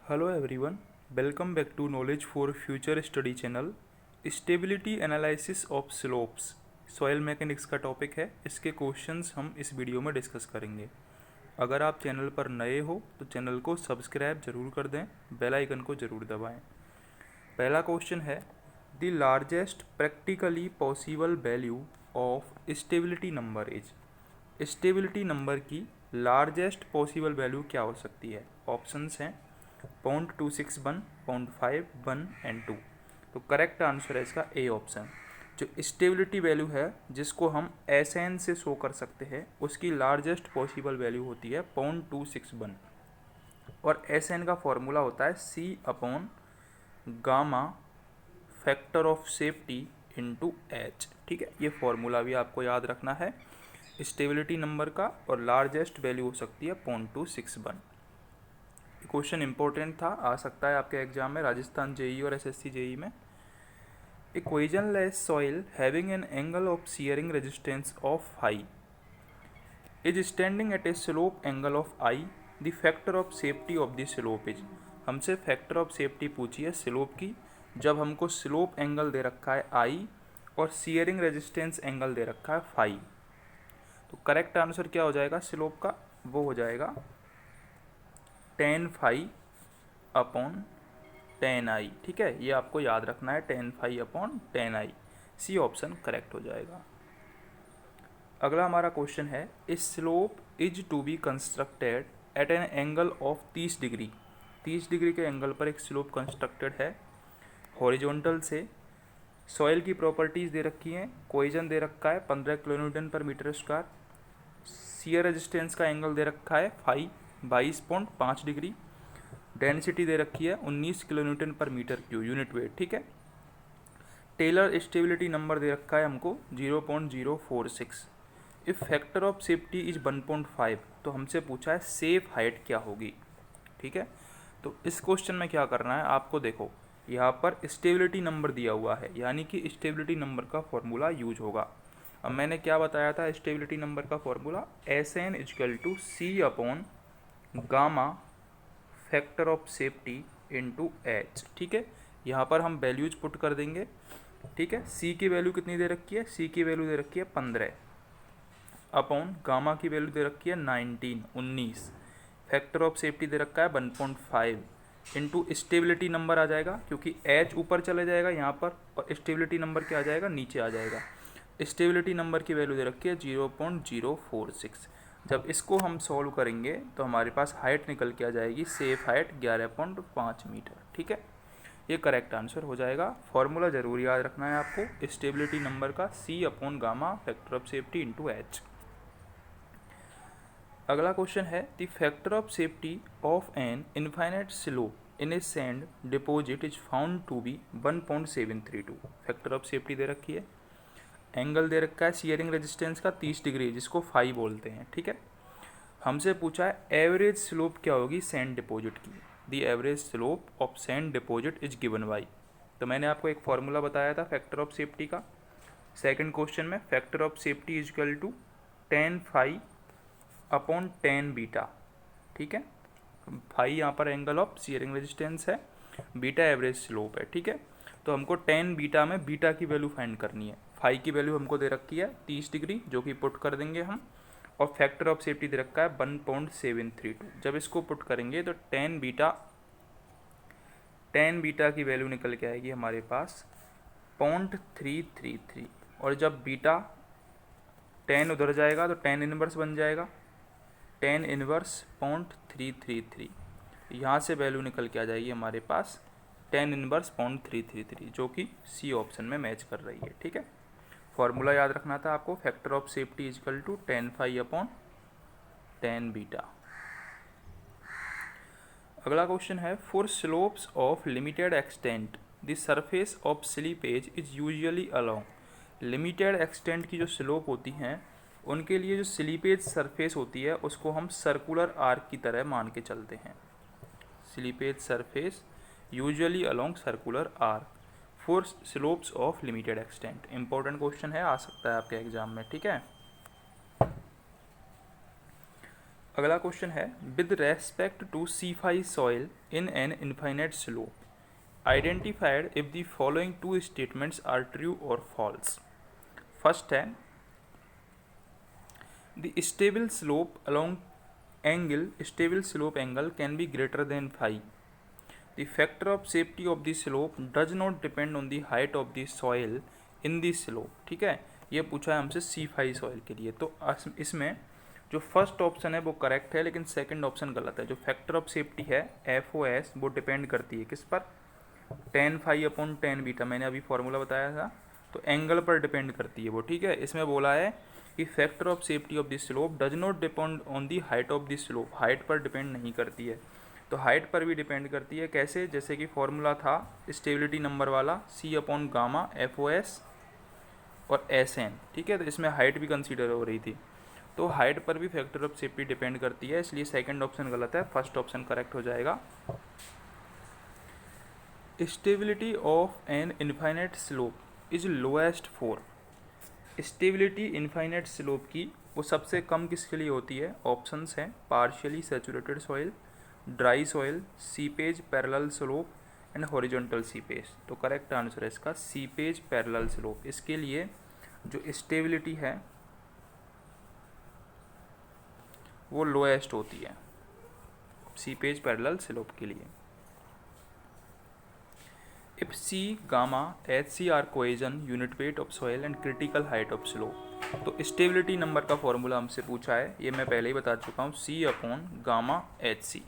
Hello everyone, welcome back to Knowledge for Future Study channel. Stability analysis of slopes soil mechanics का topic है। इसके questions हम इस video में discuss करेंगे। अगर आप चैनल पर नए हो तो चैनल को सब्सक्राइब जरूर कर दें, बेल आइकन को जरूर दबाएं। पहला क्वेश्चन है, the largest practically possible value of stability number is. Stability number की लार्जेस्ट पॉसिबल वैल्यू क्या हो सकती है? ऑप्शंस हैं 0.261, 0.5, 1 एंड 2। तो करेक्ट आंसर है इसका ए ऑप्शन। जो स्टेबिलिटी वैल्यू है जिसको हम एसएन से शो कर सकते हैं, उसकी लार्जेस्ट पॉसिबल वैल्यू होती है 0.261 और एसएन का फॉर्मूला होता है C upon gamma factor of safety into H. ठीक है, ये फॉर्मूला भी आपको याद रखना है स्टेबिलिटी नंबर का, और लार्जेस्ट वैल्यू हो सकती है 0.261। क्वेश्चन इंपॉर्टेंट था, आ सकता है आपके एग्जाम में, राजस्थान जेई और एसएससी जेई में। A cohesionless soil having an angle of shearing resistance of high is standing at a slope angle of I, the factor of safety of the slope is. हमसे factor of safety पूछी है slope की, जब हमको slope angle दे रखा है आई और shearing resistance angle दे रखा है फाई। तो करेक्ट आंसर क्या हो जाएगा स्लोप का? वो हो जाएगा tan phi upon tan I. ठीक है, ये आपको याद रखना है, tan phi upon tan I. C option correct हो जाएगा। अगला हमारा क्वेश्चन है, a slope is to be constructed at an angle of 30 degree. 30 degree के एंगल पर एक स्लोप कंस्ट्रक्टेड है हॉरिजॉन्टल से। सॉइल की प्रॉपर्टीज़ दे रखी हैं, कोइजन दे रखा है 15 kilonewton per metre square, shear resistance का एंगल दे रखा है फाई 22.5 डिग्री, डेंसिटी दे रखी है 19 kilonewton per metre cube unit weight. ठीक है, टेलर स्टेबिलिटी नंबर दे रखा है हमको 0.046। If factor of safety is 1.5, तो हमसे पूछा है सेफ हाइट क्या होगी। ठीक है, तो इस क्वेश्चन में क्या करना है आपको, देखो यहाँ पर स्टेबिलिटी नंबर दिया हुआ है, यानी कि स्टेबिलिटी नंबर का फॉर्मूला यूज होगा। अब मैंने क्या बताया था स्टेबिलिटी नंबर का formula, S N equal to C upon gamma factor of safety into H. ठीक है, यहाँ पर हम वैल्यूज पुट कर देंगे। ठीक है, सी की वैल्यू कितनी दे रखी है? सी की वैल्यू दे रखी है 15 अपॉन गामा की वैल्यू दे रखी है 19, फैक्टर ऑफ सेफ्टी दे रखा है 1.5 इंटू स्टेबिलिटी नंबर आ जाएगा, क्योंकि एच ऊपर चले जाएगा यहाँ पर और स्टेबिलिटी नंबर क्या आ जाएगा? नीचे आ जाएगा। स्टेबिलिटी नंबर की वैल्यू दे रखी है 0.046। जब इसको हम सॉल्व करेंगे तो हमारे पास हाइट निकल के आ जाएगी, सेफ हाइट 11.5 मीटर। ठीक है, ये करेक्ट आंसर हो जाएगा। फॉर्मूला जरूर याद रखना है आपको स्टेबिलिटी नंबर का, C upon gamma factor of safety into H. अगला क्वेश्चन है, the factor of safety of an infinite slope in a sand deposit is found to be 1.732। Factor of safety दे रखी है, एंगल दे रखा है shearing resistance का 30 degree, जिसको phi बोलते हैं। ठीक है, हमसे पूछा है एवरेज स्लोप क्या होगी सैंड डिपॉजिट की। The average slope of sand deposit is given by. तो मैंने आपको एक फॉर्मूला बताया था फैक्टर ऑफ सेफ्टी का। सेकंड क्वेश्चन में factor of safety is equal to tan phi upon tan beta. ठीक है, फाई यहाँ पर एंगल ऑफ शियरिंग रेजिस्टेंस है, बीटा एवरेज स्लोप है। ठीक है, तो हमको tan बीटा में बीटा की वैल्यू फाइंड करनी है। फाई की वैल्यू हमको दे रखी है 30 डिग्री, जो कि पुट कर देंगे हम, और फैक्टर ऑफ सेफ्टी दे रखा है 1.732। जब इसको पुट करेंगे तो tan बीटा की वैल्यू निकल के आएगी हमारे पास 0.333, और जब बीटा tan उधर जाएगा तो tan इनवर्स बन जाएगा, tan इनवर्स 0.333। यहाँ से वैल्यू निकल के आ जाएगी हमारे पास tan इनवर्स 0.333, जो कि सी ऑप्शन में मैच कर रही है। ठीक है, फॉर्मूला याद रखना था आपको, factor of safety is equal to tan phi upon tan beta. अगला क्वेश्चन है, for slopes of limited extent the surface of slippage is usually along. Limited extent की जो स्लोप होती हैं उनके लिए जो स्लीपेज सरफेस होती है उसको हम सर्कुलर आर्क की तरह मान के चलते हैं। Slippage surface usually along circular arc for slopes of limited extent. Important question है, आ सकता है आपके एग्जाम में। ठीक है, अगला क्वेश्चन है, with respect to C phi soil in an infinite slope identified if the following two statements are true और फॉल्स। फर्स्ट है, the stable slope along stable slope angle can be greater than phi. The factor of safety of the slope does not depend on the height of the soil in the slope. ठीक है, ये पूछा है हमसे सी phi soil के लिए। तो इसमें जो फर्स्ट ऑप्शन है वो करेक्ट है, लेकिन सेकंड ऑप्शन गलत है। जो फैक्टर ऑफ सेफ्टी है FOS वो डिपेंड करती है किस पर, tan phi upon tan beta, मैंने अभी फॉर्मूला बताया था, तो एंगल पर डिपेंड करती है वो। ठीक है, इसमें बोला है कि factor of safety of the slope does not depend on the height of the slope, height पर डिपेंड नहीं करती है। तो हाइट पर भी डिपेंड करती है, कैसे, जैसे कि फॉर्मूला था स्टेबिलिटी नंबर वाला C अपॉन गामा FOS और SN। ठीक है, तो इसमें हाइट भी कंसीडर हो रही थी, तो हाइट पर भी फैक्टर ऑफ सेफ्टी डिपेंड करती है, इसलिए सेकंड ऑप्शन गलत है, फर्स्ट ऑप्शन करेक्ट हो जाएगा। Stability of an infinite slope is lowest for, stability infinite slope की वो सबसे कम किसके लिए होती है? ऑप्शंस हैं partially saturated soil, dry soil, seepage parallel slope and horizontal seepage. तो करेक्ट आंसर है इसका सीपेज पैरेलल स्लोप। इसके लिए जो स्टेबिलिटी है वो लोएस्ट होती है सीपेज पैरेलल स्लोप के लिए। If C, gamma, HC are cohesion, unit weight of soil and critical height of slope। तो स्टेबिलिटी नंबर का फॉर्मूला हमसे पूछा है, ये मैं पहले ही बता चुका हूँ, C अपॉन गामा HC।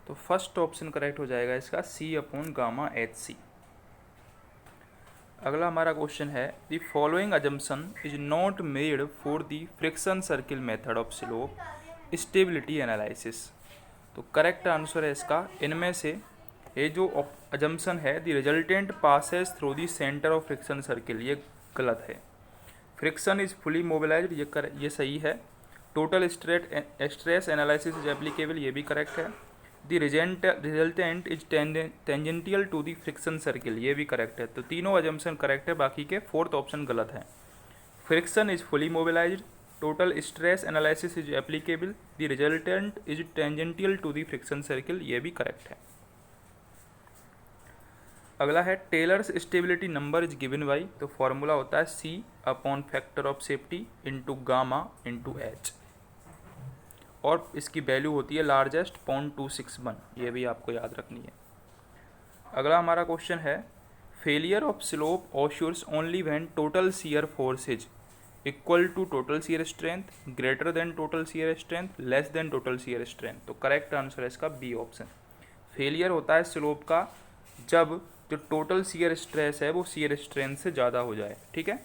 तो फर्स्ट ऑप्शन करेक्ट हो जाएगा इसका C अपॉन गामा HC। अगला हमारा क्वेश्चन है, the following assumption is not made for the friction circle method of slope stability analysis. तो करेक्ट आंसर है इसका, इनमें से ये जो अजम्पशन है, the resultant passes through the centre of friction circle, ये गलत है। फ्रिक्शन इज फुली मोबिलाइज्ड, ये सही है। Total stress analysis is applicable, ये भी करेक्ट है। The resultant is tangential to the friction circle, ये भी करेक्ट है। तो तीनों अजम्पशन करेक्ट है, बाकी के फोर्थ ऑप्शन गलत है। Friction is fully mobilised, total stress analysis is applicable, the resultant is tangential to the friction circle, ये भी करेक्ट है। अगला है, Taylor's stability number is given by, तो फॉर्मूला होता है C upon factor of safety into gamma into H, और इसकी वैल्यू होती है लार्जेस्ट 0.261, ये भी आपको याद रखनी है। अगला हमारा क्वेश्चन है, failure of slope occurs only when total shear force is equal to total shear strength, greater than total shear strength, less than total shear strength. तो करेक्ट आंसर है इसका B ऑप्शन। फेलियर होता है slope का जब जो total shear stress है वो शियर स्ट्रेंथ से ज़्यादा हो जाए। ठीक है।